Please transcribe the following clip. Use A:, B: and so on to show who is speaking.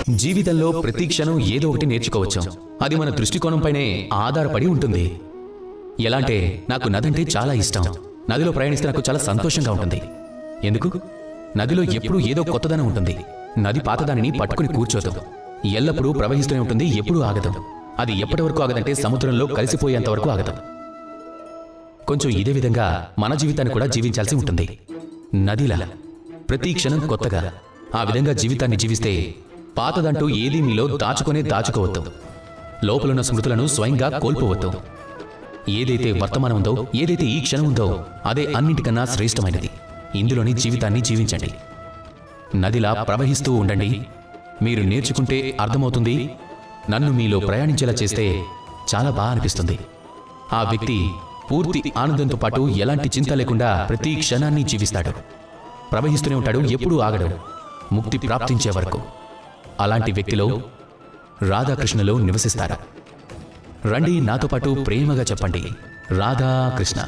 A: జీవితంలో ప్రతి క్షణం ఏదో ఒకటి నేర్చుకోవచ్చు. అది మన దృష్టికోణంపైనే ఆధారపడి ఉంటుంది. ఎలాంటే నాకు నదంటే చాలా ఇష్టం. నదిలో ప్రయాణిస్తే నాకు చాలా సంతోషంగా ఉంటుంది. ఎందుకు? నదిలో ఎప్పుడూ ఏదో కొత్తదనం ఉంటుంది. నది పాతదానిని పట్టుకుని కూర్చోదు. ఎల్లప్పుడూ ప్రవహిస్తూనే ఉంటుంది, ఎప్పుడూ ఆగదు. అది ఎప్పటి వరకు ఆగదంటే సముద్రంలో కలిసిపోయేంత వరకు ఆగదు. కొంచెం ఇదే విధంగా మన జీవితాన్ని కూడా జీవించాల్సి ఉంటుంది. నదిలా ప్రతి క్షణం కొత్తగా. ఆ విధంగా జీవితాన్ని జీవిస్తే పాతదంటూ ఏదీ మీలో దాచుకోవద్దు. లోపలున్న స్మృతులను స్వయంగా కోల్పోవద్దు. ఏదైతే వర్తమానం ఉందో, ఏదైతే ఈ క్షణం ఉందో, అదే అన్నింటికన్నా శ్రేష్టమైనది. ఇందులోని జీవితాన్ని జీవించండి. నదిలా ప్రవహిస్తూ ఉండండి. మీరు నేర్చుకుంటే అర్థమవుతుంది. నన్ను మీలో ప్రయాణించేలా చేస్తే చాలా బాగా అనిపిస్తుంది. ఆ వ్యక్తి పూర్తి ఆనందంతో పాటు ఎలాంటి చింత లేకుండా ప్రతి క్షణాన్ని జీవిస్తాడు. ప్రవహిస్తూనే ఉంటాడు, ఎప్పుడూ ఆగడు, ముక్తి ప్రాప్తించే వరకు. అలాంటి వ్యక్తిలో రాధాకృష్ణలో నివసిస్తారు. రండి, నాతో పాటు ప్రేమగా చెప్పండి, రాధాకృష్ణ.